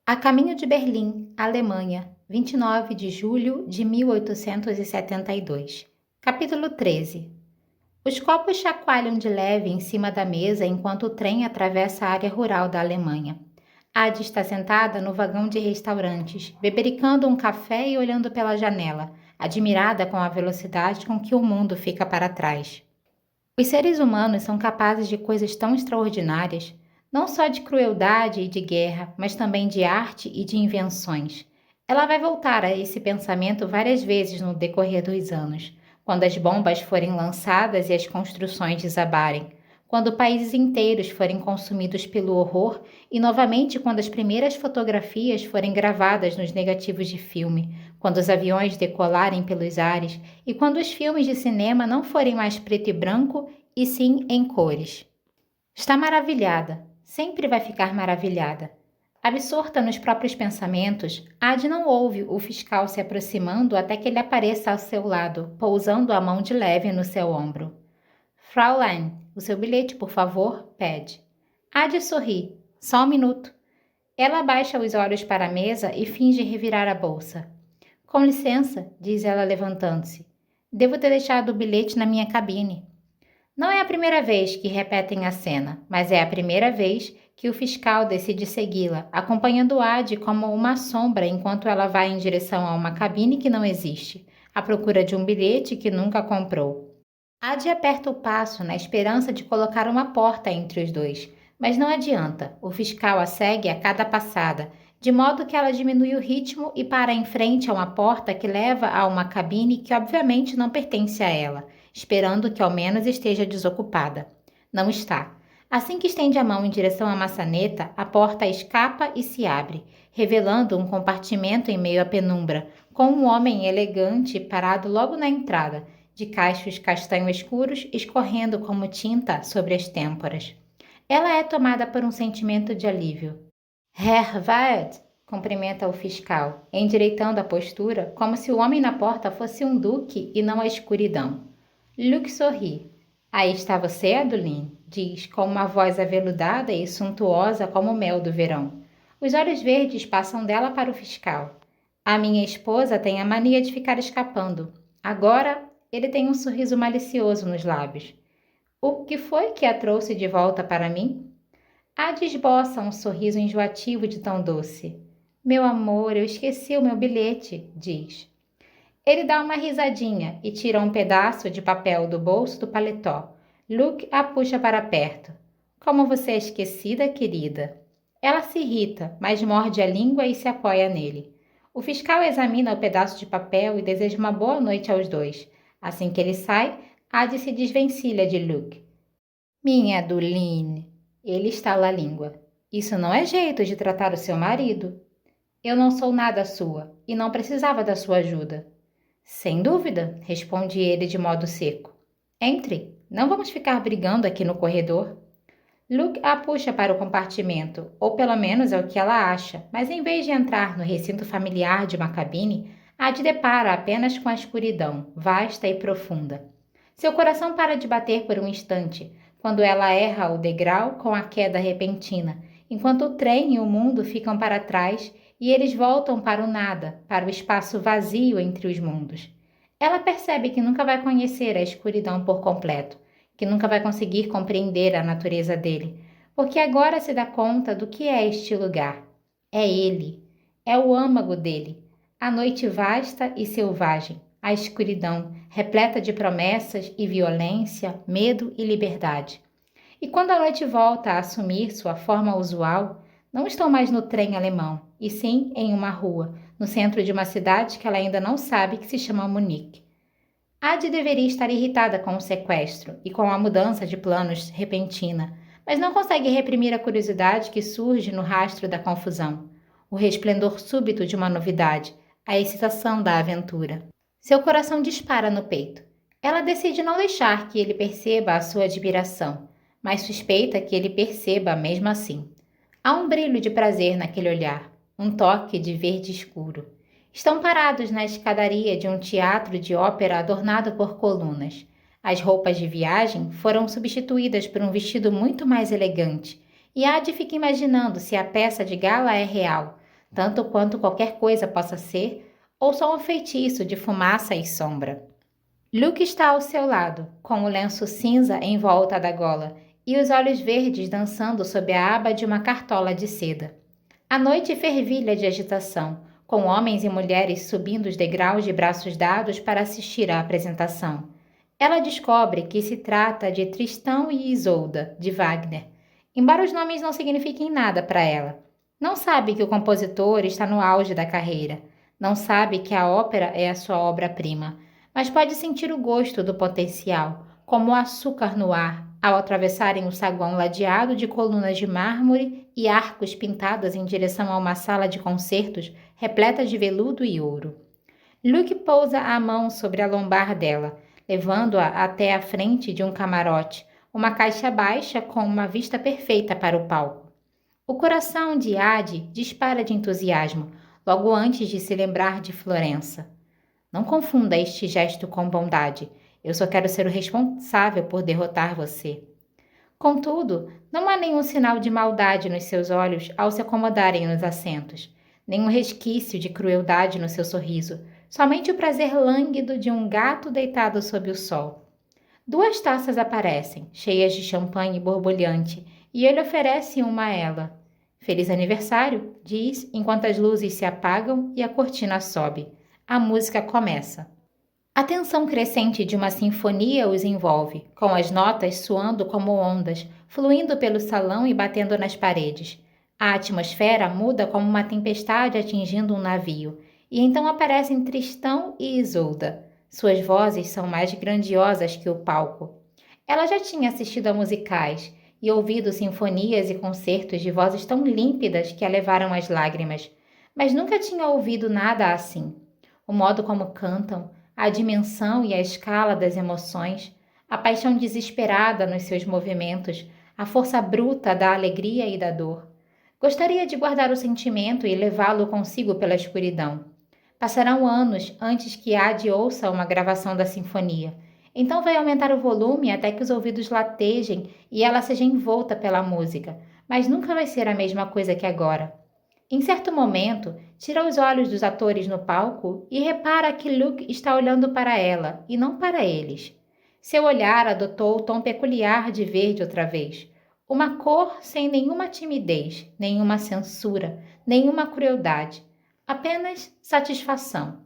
A caminho de Berlim, Alemanha, 29 de julho de 1872. Capítulo 13. Os copos chacoalham de leve em cima da mesa enquanto o trem atravessa a área rural da Alemanha. Adi está sentada no vagão de restaurantes, bebericando um café e olhando pela janela, admirada com a velocidade com que o mundo fica para trás. Os seres humanos são capazes de coisas tão extraordinárias, não só de crueldade e de guerra, mas também de arte e de invenções. Ela vai voltar a esse pensamento várias vezes no decorrer dos anos, quando as bombas forem lançadas e as construções desabarem, quando países inteiros forem consumidos pelo horror e novamente quando as primeiras fotografias forem gravadas nos negativos de filme, quando os aviões decolarem pelos ares e quando os filmes de cinema não forem mais preto e branco e sim em cores. Está maravilhada, sempre vai ficar maravilhada. Absorta nos próprios pensamentos, Adi não ouve o fiscal se aproximando até que ele apareça ao seu lado, pousando a mão de leve no seu ombro. Fraulein, o seu bilhete, por favor, pede. Adi sorri. Só um minuto. Ela baixa os olhos para a mesa e finge revirar a bolsa. Com licença, diz ela levantando-se. Devo ter deixado o bilhete na minha cabine. Não é a primeira vez que repetem a cena, mas é a primeira vez que o fiscal decide segui-la, acompanhando Adi como uma sombra enquanto ela vai em direção a uma cabine que não existe, à procura de um bilhete que nunca comprou. Adi aperta o passo na esperança de colocar uma porta entre os dois, mas não adianta, o fiscal a segue a cada passada, de modo que ela diminui o ritmo e para em frente a uma porta que leva a uma cabine que obviamente não pertence a ela, esperando que ao menos esteja desocupada. Não está. Assim que estende a mão em direção à maçaneta, a porta escapa e se abre, revelando um compartimento em meio à penumbra, com um homem elegante parado logo na entrada, de cachos castanho escuros escorrendo como tinta sobre as têmporas. Ela é tomada por um sentimento de alívio. Herr Wald, cumprimenta o fiscal, endireitando a postura como se o homem na porta fosse um duque e não a escuridão. Luke sorri. Aí está você, Adeline, diz, com uma voz aveludada e suntuosa como o mel do verão. Os olhos verdes passam dela para o fiscal. A minha esposa tem a mania de ficar escapando. Agora ele tem um sorriso malicioso nos lábios. O que foi que a trouxe de volta para mim? Adi esboça um sorriso enjoativo de tão doce. Meu amor, eu esqueci o meu bilhete, diz. Ele dá uma risadinha e tira um pedaço de papel do bolso do paletó. Luke a puxa para perto. Como você é esquecida, querida. Ela se irrita, mas morde a língua e se apoia nele. O fiscal examina o pedaço de papel e deseja uma boa noite aos dois. Assim que ele sai, Adi se desvencilha de Luke. Minha Adeline. Ele estala a língua. Isso não é jeito de tratar o seu marido. Eu não sou nada sua e não precisava da sua ajuda. Sem dúvida, responde ele de modo seco. Entre, não vamos ficar brigando aqui no corredor. Luke a puxa para o compartimento, ou pelo menos é o que ela acha, mas em vez de entrar no recinto familiar de uma cabine, Adi depara apenas com a escuridão, vasta e profunda. Seu coração para de bater por um instante, quando ela erra o degrau com a queda repentina, enquanto o trem e o mundo ficam para trás e eles voltam para o nada, para o espaço vazio entre os mundos. Ela percebe que nunca vai conhecer a escuridão por completo, que nunca vai conseguir compreender a natureza dele, porque agora se dá conta do que é este lugar. É ele, é o âmago dele, a noite vasta e selvagem, a escuridão, repleta de promessas e violência, medo e liberdade. E quando a noite volta a assumir sua forma usual, não estão mais no trem alemão, e sim em uma rua, no centro de uma cidade que ela ainda não sabe que se chama Munique. Adi deveria estar irritada com o sequestro e com a mudança de planos repentina, mas não consegue reprimir a curiosidade que surge no rastro da confusão, o resplendor súbito de uma novidade, a excitação da aventura. Seu coração dispara no peito. Ela decide não deixar que ele perceba a sua admiração, mas suspeita que ele perceba mesmo assim. Há um brilho de prazer naquele olhar, um toque de verde escuro. Estão parados na escadaria de um teatro de ópera adornado por colunas. As roupas de viagem foram substituídas por um vestido muito mais elegante, e Adi fica imaginando se a peça de gala é real, tanto quanto qualquer coisa possa ser, ou só um feitiço de fumaça e sombra. Luke está ao seu lado, com o lenço cinza em volta da gola e os olhos verdes dançando sob a aba de uma cartola de seda. A noite fervilha de agitação, com homens e mulheres subindo os degraus de braços dados para assistir à apresentação. Ela descobre que se trata de Tristão e Isolda, de Wagner, embora os nomes não signifiquem nada para ela. Não sabe que o compositor está no auge da carreira, não sabe que a ópera é a sua obra-prima, mas pode sentir o gosto do potencial, como o açúcar no ar, ao atravessarem o saguão ladeado de colunas de mármore e arcos pintados em direção a uma sala de concertos repleta de veludo e ouro. Luke pousa a mão sobre a lombar dela, levando-a até a frente de um camarote, uma caixa baixa com uma vista perfeita para o palco. O coração de Ade dispara de entusiasmo, logo antes de se lembrar de Florença. Não confunda este gesto com bondade. Eu só quero ser o responsável por derrotar você. Contudo, não há nenhum sinal de maldade nos seus olhos ao se acomodarem nos assentos, nenhum resquício de crueldade no seu sorriso, somente o prazer lânguido de um gato deitado sob o sol. 2 taças aparecem, cheias de champanhe borbulhante, e ele oferece uma a ela. Feliz aniversário, diz, enquanto as luzes se apagam e a cortina sobe. A música começa. A tensão crescente de uma sinfonia os envolve, com as notas soando como ondas, fluindo pelo salão e batendo nas paredes. A atmosfera muda como uma tempestade atingindo um navio, e então aparecem Tristão e Isolda. Suas vozes são mais grandiosas que o palco. Ela já tinha assistido a musicais e ouvido sinfonias e concertos de vozes tão límpidas que a levaram às lágrimas, mas nunca tinha ouvido nada assim. O modo como cantam, a dimensão e a escala das emoções, a paixão desesperada nos seus movimentos, a força bruta da alegria e da dor. Gostaria de guardar o sentimento e levá-lo consigo pela escuridão. Passarão anos antes que Ade ouça uma gravação da sinfonia. Então vai aumentar o volume até que os ouvidos latejem e ela seja envolta pela música, mas nunca vai ser a mesma coisa que agora. Em certo momento, tira os olhos dos atores no palco e repara que Luke está olhando para ela e não para eles. Seu olhar adotou o tom peculiar de verde outra vez. Uma cor sem nenhuma timidez, nenhuma censura, nenhuma crueldade. Apenas satisfação.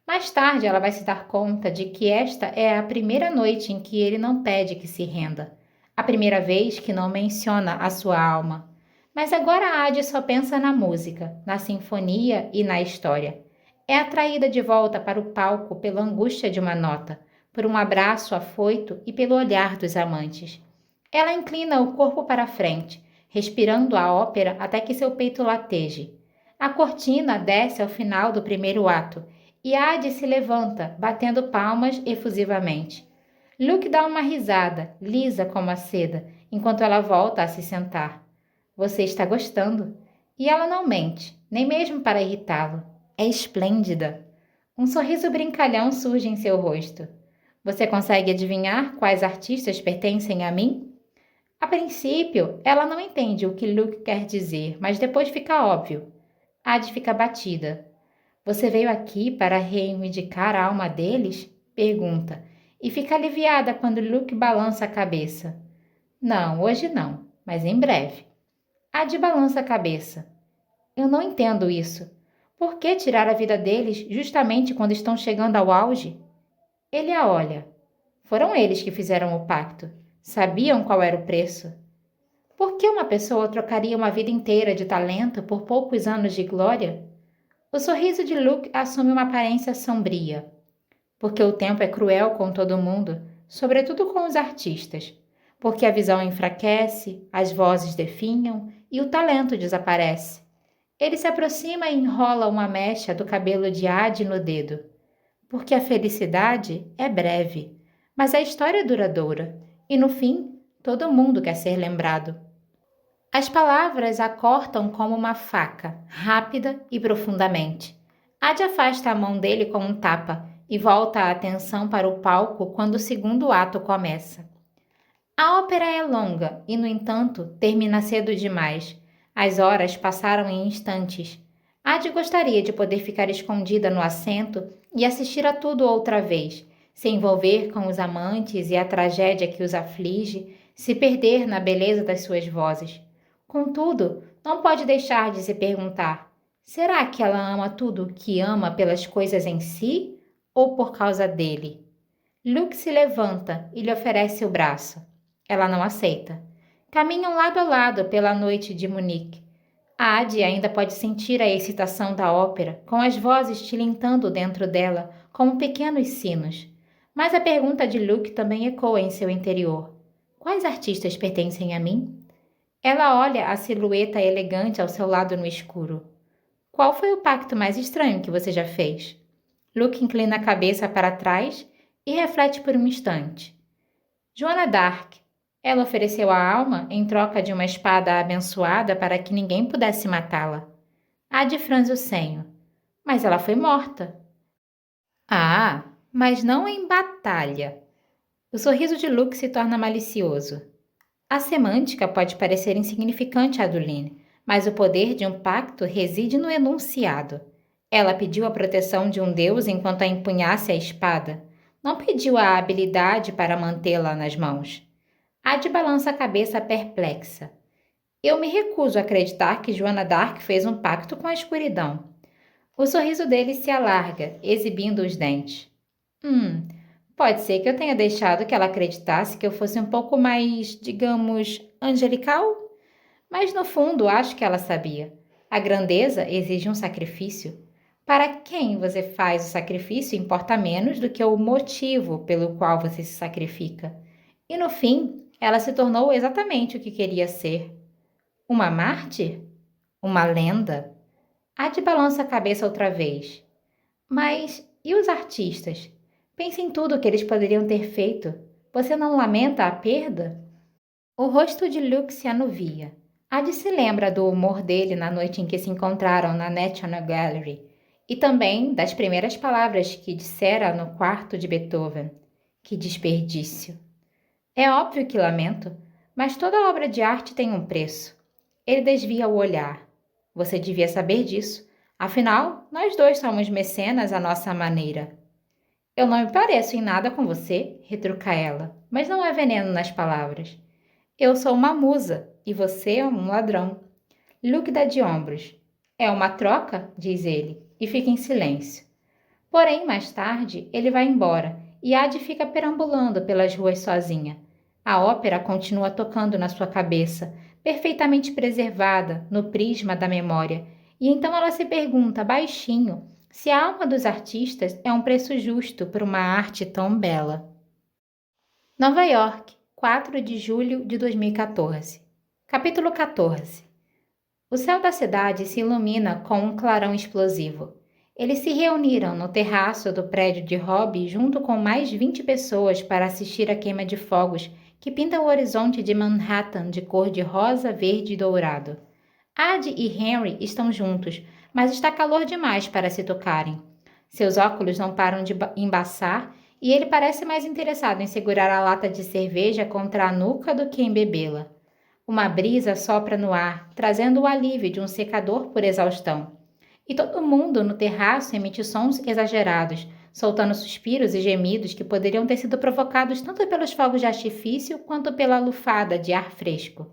Mais tarde ela vai se dar conta de que esta é a primeira noite em que ele não pede que se renda. A primeira vez que não menciona a sua alma. Mas agora a Ade só pensa na música, na sinfonia e na história. É atraída de volta para o palco pela angústia de uma nota, por um abraço afoito e pelo olhar dos amantes. Ela inclina o corpo para a frente, respirando a ópera até que seu peito lateje. A cortina desce ao final do primeiro ato e Ade se levanta, batendo palmas efusivamente. Luke dá uma risada, lisa como a seda, enquanto ela volta a se sentar. Você está gostando? E ela não mente, nem mesmo para irritá-lo. É esplêndida. Um sorriso brincalhão surge em seu rosto. Você consegue adivinhar quais artistas pertencem a mim? A princípio, ela não entende o que Luke quer dizer, mas depois fica óbvio. Ade fica batida. Você veio aqui para reivindicar a alma deles? Pergunta, e fica aliviada quando Luke balança a cabeça. Não, hoje não, mas em breve. Ade balança a cabeça. Eu não entendo isso. Por que tirar a vida deles justamente quando estão chegando ao auge? Ele a olha. Foram eles que fizeram o pacto. Sabiam qual era o preço. Por que uma pessoa trocaria uma vida inteira de talento por poucos anos de glória? O sorriso de Luke assume uma aparência sombria. Porque o tempo é cruel com todo mundo, sobretudo com os artistas. Porque a visão enfraquece, as vozes definham e o talento desaparece. Ele se aproxima e enrola uma mecha do cabelo de Ade no dedo. Porque a felicidade é breve, mas a história é duradoura, e no fim, todo mundo quer ser lembrado. As palavras a cortam como uma faca, rápida e profundamente. Ade afasta a mão dele com um tapa e volta a atenção para o palco quando o segundo ato começa. A ópera é longa e, no entanto, termina cedo demais. As horas passaram em instantes. Adi gostaria de poder ficar escondida no assento e assistir a tudo outra vez, se envolver com os amantes e a tragédia que os aflige, se perder na beleza das suas vozes. Contudo, não pode deixar de se perguntar: será que ela ama tudo o que ama pelas coisas em si ou por causa dele? Luke se levanta e lhe oferece o braço. Ela não aceita. Caminham lado a lado pela noite de Munique. A Adi ainda pode sentir a excitação da ópera, com as vozes tilintando dentro dela como pequenos sinos. Mas a pergunta de Luke também ecoa em seu interior. Quais artistas pertencem a mim? Ela olha a silhueta elegante ao seu lado no escuro. Qual foi o pacto mais estranho que você já fez? Luke inclina a cabeça para trás e reflete por um instante. Joana d'Arc. Ela ofereceu a alma em troca de uma espada abençoada para que ninguém pudesse matá-la. Adi franze o senho. Mas ela foi morta. Ah, mas não em batalha. O sorriso de Luke se torna malicioso. A semântica pode parecer insignificante a Aduline, mas o poder de um pacto reside no enunciado. Ela pediu a proteção de um deus enquanto a empunhasse a espada. Não pediu a habilidade para mantê-la nas mãos. Adi balança a cabeça perplexa. Eu me recuso a acreditar que Joana d'Arc fez um pacto com a escuridão. O sorriso dele se alarga, exibindo os dentes. Pode ser que eu tenha deixado que ela acreditasse que eu fosse um pouco mais, digamos, angelical? Mas no fundo acho que ela sabia. A grandeza exige um sacrifício. Para quem você faz o sacrifício importa menos do que o motivo pelo qual você se sacrifica. E no fim, ela se tornou exatamente o que queria ser. Uma mártir? Uma lenda? Adi balança a cabeça outra vez. Mas e os artistas? Pense em tudo o que eles poderiam ter feito. Você não lamenta a perda? O rosto de Luke se anuvia. Adi se lembra do humor dele na noite em que se encontraram na National Gallery e também das primeiras palavras que dissera no quarto de Beethoven. Que desperdício! É óbvio que lamento, mas toda obra de arte tem um preço. Ele desvia o olhar. Você devia saber disso. Afinal, nós dois somos mecenas à nossa maneira. Eu não me pareço em nada com você, retruca ela, mas não há veneno nas palavras. Eu sou uma musa e você é um ladrão. Luke dá de ombros. É uma troca, diz ele, e fica em silêncio. Porém, mais tarde, ele vai embora e Adi fica perambulando pelas ruas sozinha. A ópera continua tocando na sua cabeça, perfeitamente preservada no prisma da memória, e então ela se pergunta baixinho se a alma dos artistas é um preço justo por uma arte tão bela. Nova York, 4 de julho de 2014. Capítulo 14. O céu da cidade se ilumina com um clarão explosivo. Eles se reuniram no terraço do prédio de Robbie junto com mais 20 pessoas para assistir à queima de fogos que pinta o horizonte de Manhattan de cor de rosa, verde e dourado. Adi e Henry estão juntos, mas está calor demais para se tocarem. Seus óculos não param de embaçar e ele parece mais interessado em segurar a lata de cerveja contra a nuca do que em bebê-la. Uma brisa sopra no ar, trazendo o alívio de um secador por exaustão. E todo mundo no terraço emite sons exagerados, soltando suspiros e gemidos que poderiam ter sido provocados tanto pelos fogos de artifício quanto pela lufada de ar fresco.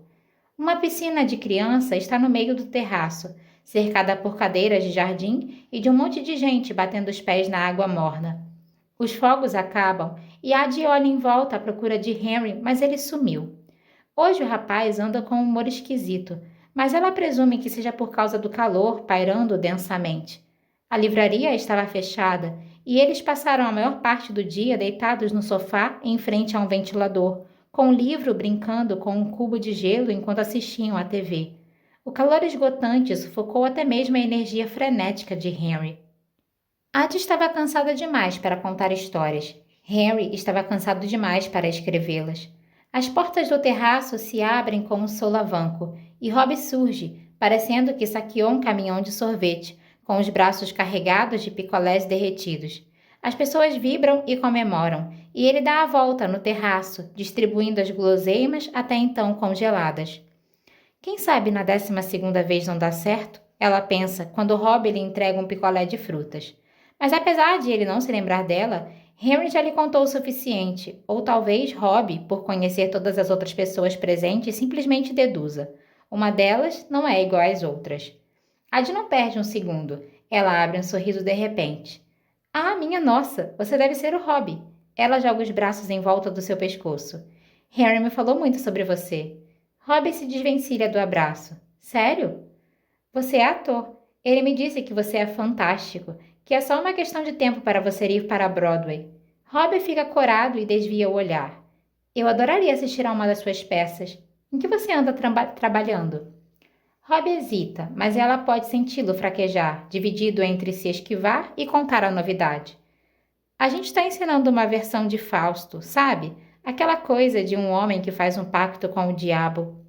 Uma piscina de criança está no meio do terraço, cercada por cadeiras de jardim e de um monte de gente batendo os pés na água morna. Os fogos acabam e Adi olha em volta à procura de Henry, mas ele sumiu. Hoje o rapaz anda com um humor esquisito, mas ela presume que seja por causa do calor pairando densamente. A livraria estava fechada e eles passaram a maior parte do dia deitados no sofá em frente a um ventilador, com o livro brincando com um cubo de gelo enquanto assistiam à TV. O calor esgotante sufocou até mesmo a energia frenética de Henry. Adi estava cansada demais para contar histórias. Henry estava cansado demais para escrevê-las. As portas do terraço se abrem com um solavanco e Rob surge, parecendo que saqueou um caminhão de sorvete, com os braços carregados de picolés derretidos. As pessoas vibram e comemoram, e ele dá a volta no terraço, distribuindo as guloseimas até então congeladas. Quem sabe na 12ª vez não dá certo? ela pensa quando Rob lhe entrega um picolé de frutas. Mas apesar de ele não se lembrar dela, Henry já lhe contou o suficiente, ou talvez Rob, por conhecer todas as outras pessoas presentes, simplesmente deduza. Uma delas não é igual às outras. Ad não perde um segundo. Ela abre um sorriso de repente. Ah, minha nossa, você deve ser o Rob. Ela joga os braços em volta do seu pescoço. Henry me falou muito sobre você. Rob se desvencilha do abraço. Sério? Você é ator. Ele me disse que você é fantástico, que é só uma questão de tempo para você ir para Broadway. Rob fica corado e desvia o olhar. Eu adoraria assistir a uma das suas peças. Em que você anda trabalhando? Rob hesita, mas ela pode senti-lo fraquejar, dividido entre se esquivar e contar a novidade. A gente está ensinando uma versão de Fausto, sabe? Aquela coisa de um homem que faz um pacto com o diabo.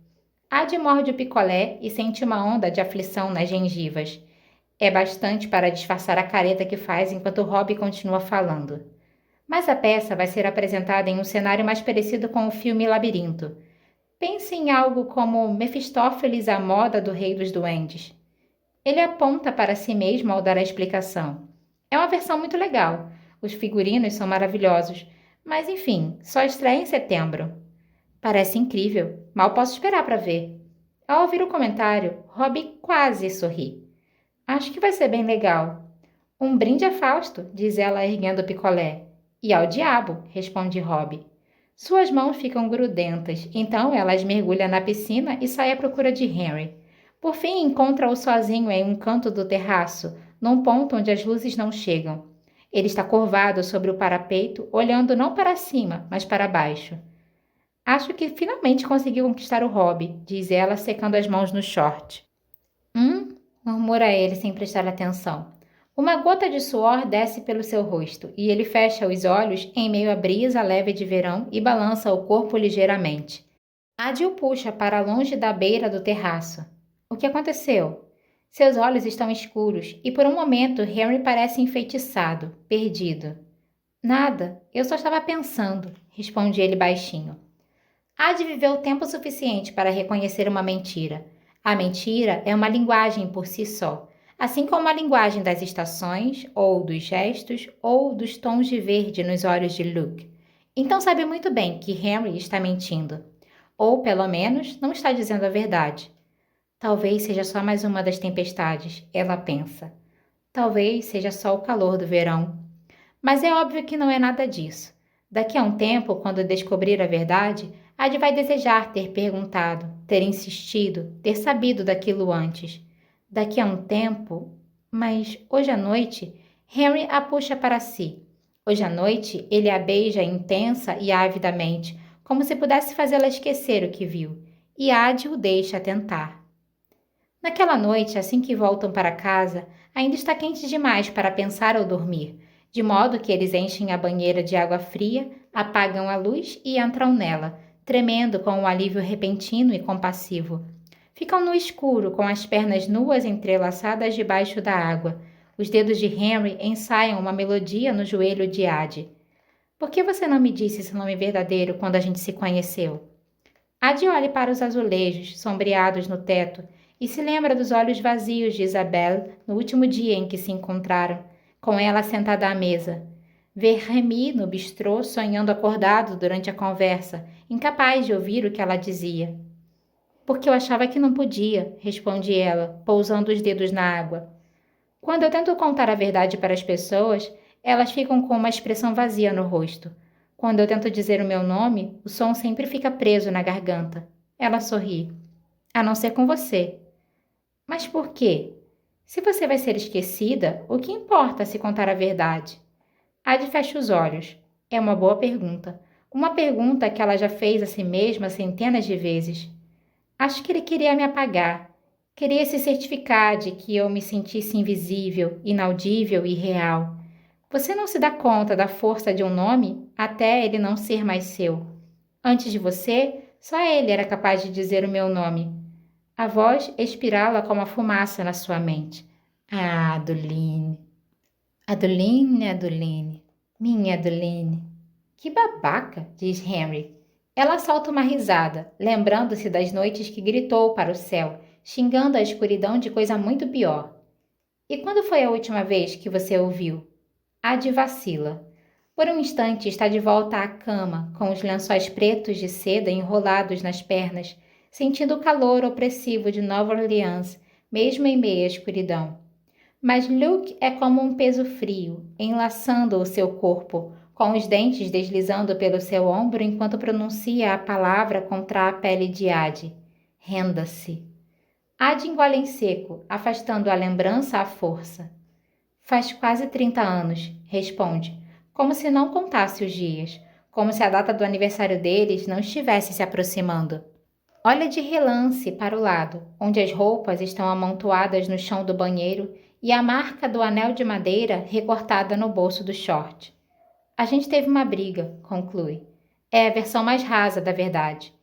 Ad morde o picolé e sente uma onda de aflição nas gengivas. É bastante para disfarçar a careta que faz enquanto Rob continua falando. Mas a peça vai ser apresentada em um cenário mais parecido com o filme Labirinto. Pense em algo como Mefistófeles à moda do Rei dos Duendes. Ele aponta para si mesmo ao dar a explicação. É uma versão muito legal. Os figurinos são maravilhosos. Mas enfim, só estreia em setembro. Parece incrível. Mal posso esperar para ver. Ao ouvir o comentário, Rob quase sorri. Acho que vai ser bem legal. Um brinde a Fausto, diz ela erguendo o picolé. E ao diabo, responde Rob. Suas mãos ficam grudentas, então ela as mergulha na piscina e sai à procura de Henry. Por fim, encontra-o sozinho em um canto do terraço, num ponto onde as luzes não chegam. Ele está curvado sobre o parapeito, olhando não para cima, mas para baixo. Acho que finalmente conseguiu conquistar o Rob, diz ela, secando as mãos no short. Murmura ele sem prestar atenção. Uma gota de suor desce pelo seu rosto e ele fecha os olhos em meio à brisa leve de verão e balança o corpo ligeiramente. Adi o puxa para longe da beira do terraço. O que aconteceu? Seus olhos estão escuros e por um momento Henry parece enfeitiçado, perdido. Nada, eu só estava pensando, responde ele baixinho. Adi viveu tempo suficiente para reconhecer uma mentira. A mentira é uma linguagem por si só, assim como a linguagem das estações, ou dos gestos, ou dos tons de verde nos olhos de Luke. Então sabe muito bem que Henry está mentindo. Ou, pelo menos, não está dizendo a verdade. Talvez seja só mais uma das tempestades, ela pensa. Talvez seja só o calor do verão. Mas é óbvio que não é nada disso. Daqui a um tempo, quando descobrir a verdade, Ad vai desejar ter perguntado, ter insistido, ter sabido daquilo antes. Daqui a um tempo... Mas hoje à noite, Henry a puxa para si. Hoje à noite, ele a beija intensa e avidamente, como se pudesse fazê-la esquecer o que viu. E Ad o deixa tentar. Naquela noite, assim que voltam para casa, ainda está quente demais para pensar ou dormir, de modo que eles enchem a banheira de água fria, apagam a luz e entram nela, tremendo com um alívio repentino e compassivo. Ficam no escuro, com as pernas nuas entrelaçadas debaixo da água. Os dedos de Henry ensaiam uma melodia no joelho de Ad. Por que você não me disse seu nome verdadeiro quando a gente se conheceu? Ad olha para os azulejos, sombreados no teto, e se lembra dos olhos vazios de Isabelle no último dia em que se encontraram, com ela sentada à mesa. Ver Remy no bistrô sonhando acordado durante a conversa, incapaz de ouvir o que ela dizia. Porque eu achava que não podia, responde ela, pousando os dedos na água. Quando eu tento contar a verdade para as pessoas, elas ficam com uma expressão vazia no rosto. Quando eu tento dizer o meu nome, o som sempre fica preso na garganta. Ela sorri. A não ser com você. Mas por quê? Se você vai ser esquecida, o que importa se contar a verdade? Ad fecha os olhos. É uma boa pergunta. Uma pergunta que ela já fez a si mesma centenas de vezes. Acho que ele queria me apagar. Queria se certificar de que eu me sentisse invisível, inaudível e real. Você não se dá conta da força de um nome até ele não ser mais seu. Antes de você, só ele era capaz de dizer o meu nome. A voz espirala como a fumaça na sua mente. Ah, Adeline. Adeline, Adeline. Minha Adeline. Que babaca, diz Henry. Ela solta uma risada, lembrando-se das noites que gritou para o céu, xingando a escuridão de coisa muito pior. E quando foi a última vez que você ouviu? Ad vacila. Por um instante está de volta à cama, com os lençóis pretos de seda enrolados nas pernas, sentindo o calor opressivo de Nova Orleans, mesmo em meia escuridão. Mas Luke é como um peso frio, enlaçando o seu corpo, com os dentes deslizando pelo seu ombro enquanto pronuncia a palavra contra a pele de Ad. Renda-se. Ad engole em seco, afastando a lembrança à força. Faz quase 30 anos, responde, como se não contasse os dias, como se a data do aniversário deles não estivesse se aproximando. Olha de relance para o lado, onde as roupas estão amontoadas no chão do banheiro e a marca do anel de madeira recortada no bolso do short. A gente teve uma briga, conclui. É a versão mais rasa da verdade.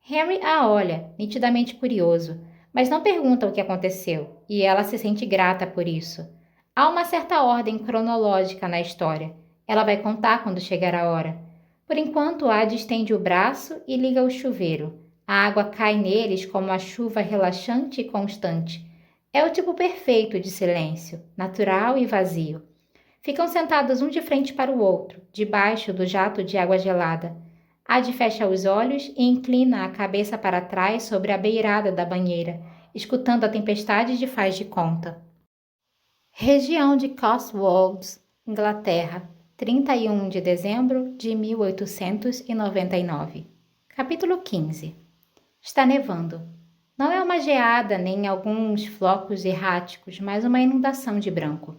Henry a olha, nitidamente curioso, mas não pergunta o que aconteceu, e ela se sente grata por isso. Há uma certa ordem cronológica na história. Ela vai contar quando chegar a hora. Por enquanto, Ad estende o braço e liga o chuveiro. A água cai neles como a chuva relaxante e constante. É o tipo perfeito de silêncio, natural e vazio. Ficam sentados um de frente para o outro, debaixo do jato de água gelada. Ad fecha os olhos e inclina a cabeça para trás sobre a beirada da banheira, escutando a tempestade de faz de conta. Região de Cotswolds, Inglaterra, 31 de dezembro de 1899. Capítulo 15. Está nevando. Não é uma geada nem alguns flocos erráticos, mas uma inundação de branco.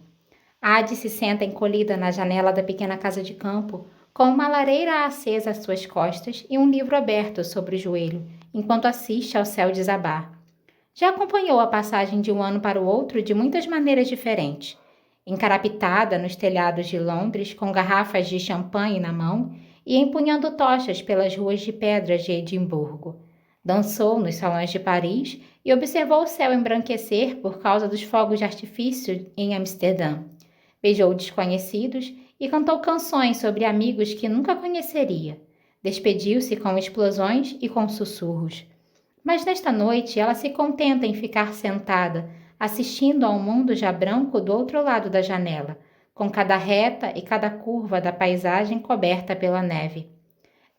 Ad se senta encolhida na janela da pequena casa de campo, com uma lareira acesa às suas costas e um livro aberto sobre o joelho, enquanto assiste ao céu desabar. Já acompanhou a passagem de um ano para o outro de muitas maneiras diferentes. Encarapitada nos telhados de Londres, com garrafas de champanhe na mão e empunhando tochas pelas ruas de pedra de Edimburgo. Dançou nos salões de Paris e observou o céu embranquecer por causa dos fogos de artifício em Amsterdã. Beijou desconhecidos e cantou canções sobre amigos que nunca conheceria. Despediu-se com explosões e com sussurros. Mas nesta noite ela se contenta em ficar sentada, assistindo ao mundo já branco do outro lado da janela, com cada reta e cada curva da paisagem coberta pela neve.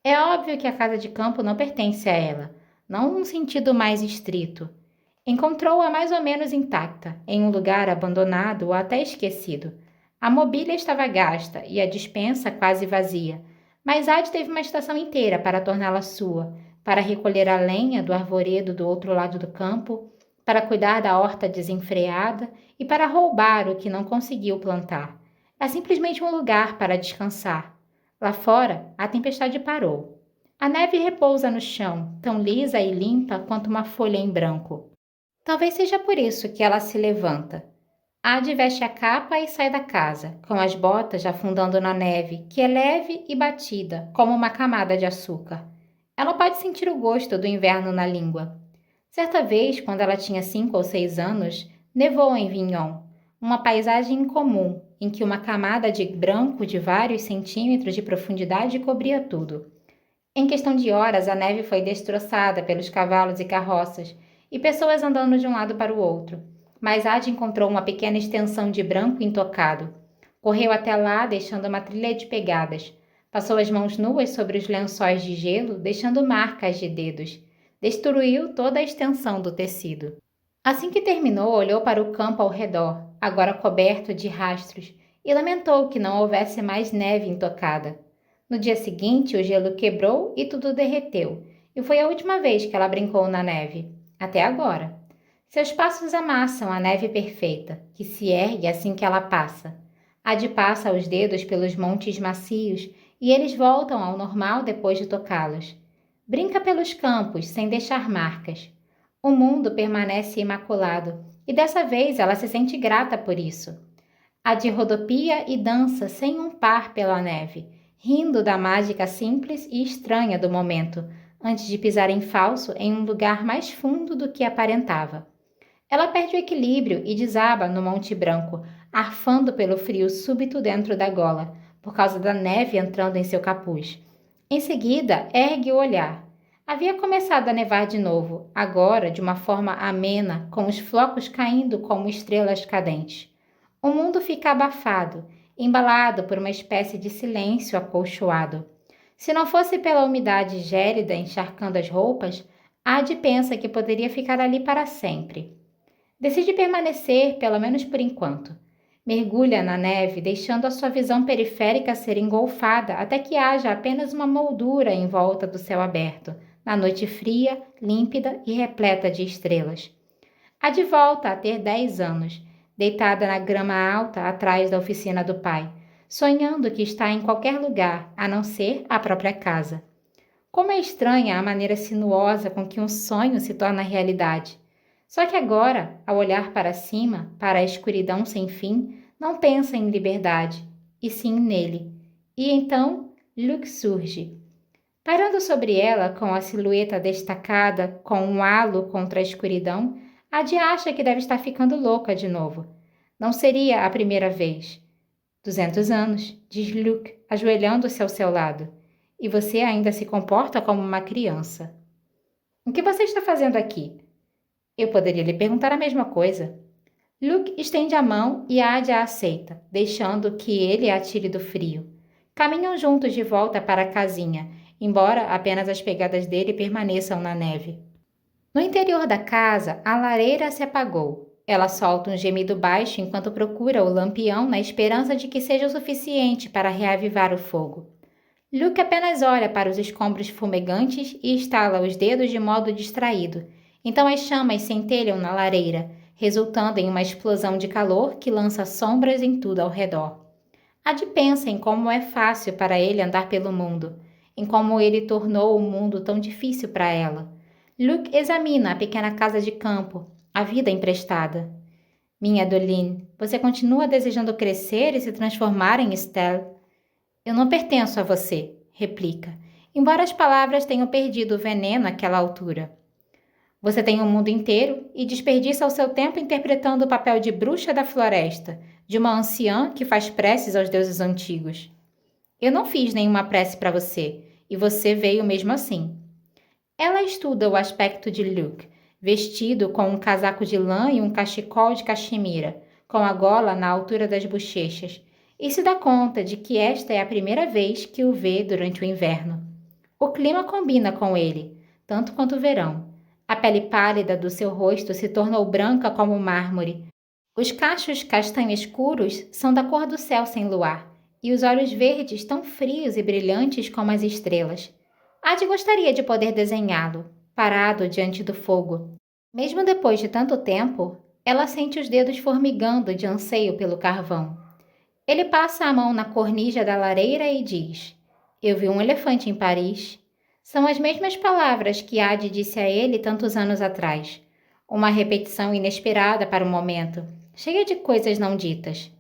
É óbvio que a casa de campo não pertence a ela, não num sentido mais estrito. Encontrou-a mais ou menos intacta, em um lugar abandonado ou até esquecido. A mobília estava gasta e a despensa quase vazia, mas Ad teve uma estação inteira para torná-la sua, para recolher a lenha do arvoredo do outro lado do campo, para cuidar da horta desenfreada e para roubar o que não conseguiu plantar. É simplesmente um lugar para descansar. Lá fora, a tempestade parou. A neve repousa no chão, tão lisa e limpa quanto uma folha em branco. Talvez seja por isso que ela se levanta. Ad veste a capa e sai da casa, com as botas afundando na neve, que é leve e batida, como uma camada de açúcar. Ela pode sentir o gosto do inverno na língua. Certa vez, quando ela tinha 5 ou 6 anos, nevou em Vignon, uma paisagem incomum, em que uma camada de branco de vários centímetros de profundidade cobria tudo. Em questão de horas, a neve foi destroçada pelos cavalos e carroças, e pessoas andando de um lado para o outro. Mas Ad encontrou uma pequena extensão de branco intocado. Correu até lá, deixando uma trilha de pegadas. Passou as mãos nuas sobre os lençóis de gelo, deixando marcas de dedos. Destruiu toda a extensão do tecido. Assim que terminou, olhou para o campo ao redor, agora coberto de rastros, e lamentou que não houvesse mais neve intocada. No dia seguinte, o gelo quebrou e tudo derreteu, e foi a última vez que ela brincou na neve. Até agora. Seus passos amassam a neve perfeita, que se ergue assim que ela passa. Ad passa os dedos pelos montes macios e eles voltam ao normal depois de tocá-los. Brinca pelos campos, sem deixar marcas. O mundo permanece imaculado, e dessa vez ela se sente grata por isso. Ad rodopia e dança sem um par pela neve, rindo da mágica simples e estranha do momento, antes de pisar em falso em um lugar mais fundo do que aparentava. Ela perde o equilíbrio e desaba no Monte Branco, arfando pelo frio súbito dentro da gola, por causa da neve entrando em seu capuz. Em seguida, ergue o olhar. Havia começado a nevar de novo, agora de uma forma amena, com os flocos caindo como estrelas cadentes. O mundo fica abafado, embalado por uma espécie de silêncio acolchoado. Se não fosse pela umidade gélida encharcando as roupas, Ad pensa que poderia ficar ali para sempre. Decide permanecer, pelo menos por enquanto. Mergulha na neve, deixando a sua visão periférica ser engolfada até que haja apenas uma moldura em volta do céu aberto, na noite fria, límpida e repleta de estrelas. Ad volta a ter 10 anos, deitada na grama alta atrás da oficina do pai, sonhando que está em qualquer lugar, a não ser a própria casa. Como é estranha a maneira sinuosa com que um sonho se torna realidade. Só que agora, ao olhar para cima, para a escuridão sem fim, não pensa em liberdade, e sim nele. E então, Luke surge. Pairando sobre ela, com a silhueta destacada, com um halo contra a escuridão, Ad acha que deve estar ficando louca de novo. Não seria a primeira vez. 200 anos, diz Luke, ajoelhando-se ao seu lado. E você ainda se comporta como uma criança. O que você está fazendo aqui? Eu poderia lhe perguntar a mesma coisa. Luke estende a mão e Ad a aceita, deixando que ele a tire do frio. Caminham juntos de volta para a casinha, embora apenas as pegadas dele permaneçam na neve. No interior da casa, a lareira se apagou. Ela solta um gemido baixo enquanto procura o lampião na esperança de que seja o suficiente para reavivar o fogo. Luke apenas olha para os escombros fumegantes e estala os dedos de modo distraído. Então as chamas centelham na lareira, resultando em uma explosão de calor que lança sombras em tudo ao redor. Ad pensa em como é fácil para ele andar pelo mundo, em como ele tornou o mundo tão difícil para ela. Luke examina a pequena casa de campo, a vida emprestada. Minha Adeline, você continua desejando crescer e se transformar em Estelle? Eu não pertenço a você, replica, embora as palavras tenham perdido o veneno àquela altura. Você tem o mundo inteiro e desperdiça o seu tempo interpretando o papel de bruxa da floresta, de uma anciã que faz preces aos deuses antigos. Eu não fiz nenhuma prece para você, e você veio mesmo assim. Ela estuda o aspecto de Luke, vestido com um casaco de lã e um cachecol de caxemira, com a gola na altura das bochechas, e se dá conta de que esta é a primeira vez que o vê durante o inverno. O clima combina com ele, tanto quanto o verão. A pele pálida do seu rosto se tornou branca como mármore. Os cachos castanho escuros são da cor do céu sem luar, e os olhos verdes tão frios e brilhantes como as estrelas. Ad gostaria de poder desenhá-lo, parado diante do fogo. Mesmo depois de tanto tempo, ela sente os dedos formigando de anseio pelo carvão. Ele passa a mão na cornija da lareira e diz: Eu vi um elefante em Paris. São as mesmas palavras que Ad disse a ele tantos anos atrás. Uma repetição inesperada para o momento, cheia de coisas não ditas.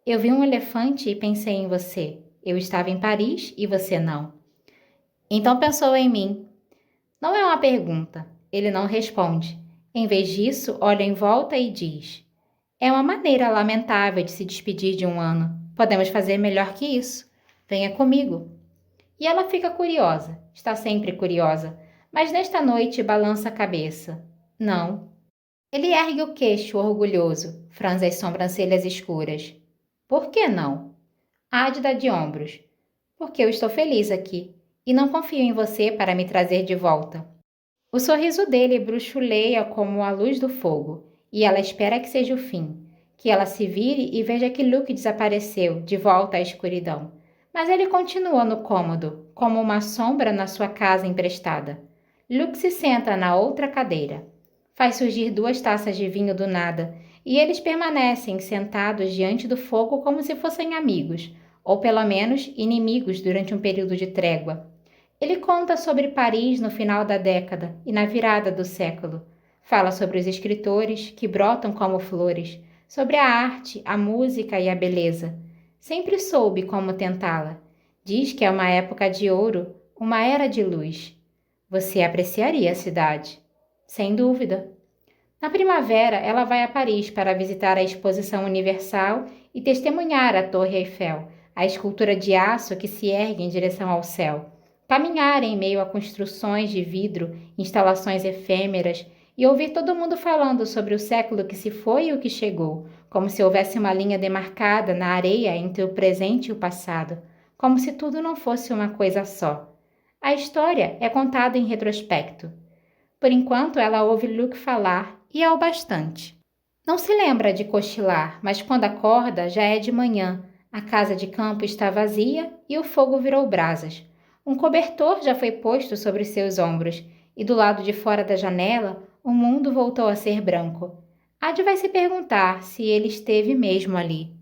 Eu vi um elefante e pensei em você. Eu estava em Paris e você não. Então pensou em mim. Não é uma pergunta. Ele não responde. Em vez disso, olha em volta e diz: É uma maneira lamentável de se despedir de um ano. Podemos fazer melhor que isso. Venha comigo. E ela fica curiosa. Está sempre curiosa. Mas nesta noite balança a cabeça. Não. Ele ergue o queixo orgulhoso, franze as sobrancelhas escuras. Por que não? Ad dá de ombros. Porque eu estou feliz aqui. E não confio em você para me trazer de volta. O sorriso dele bruxuleia como a luz do fogo, e ela espera que seja o fim, que ela se vire e veja que Luke desapareceu, de volta à escuridão. Mas ele continua no cômodo, como uma sombra na sua casa emprestada. Luke se senta na outra cadeira. Faz surgir 2 taças de vinho do nada, e eles permanecem sentados diante do fogo como se fossem amigos, ou pelo menos inimigos durante um período de trégua. Ele conta sobre Paris no final da década e na virada do século. Fala sobre os escritores que brotam como flores, sobre a arte, a música e a beleza. Sempre soube como tentá-la. Diz que é uma época de ouro, uma era de luz. Você apreciaria a cidade? Sem dúvida. Na primavera, ela vai a Paris para visitar a Exposição Universal e testemunhar a Torre Eiffel, a escultura de aço que se ergue em direção ao céu. Caminhar em meio a construções de vidro, instalações efêmeras e ouvir todo mundo falando sobre o século que se foi e o que chegou, como se houvesse uma linha demarcada na areia entre o presente e o passado, como se tudo não fosse uma coisa só. A história é contada em retrospecto. Por enquanto, ela ouve Luke falar e é o bastante. Não se lembra de cochilar, mas quando acorda já é de manhã. A casa de campo está vazia e o fogo virou brasas. Um cobertor já foi posto sobre seus ombros e do lado de fora da janela o mundo voltou a ser branco. Ad vai se perguntar se ele esteve mesmo ali.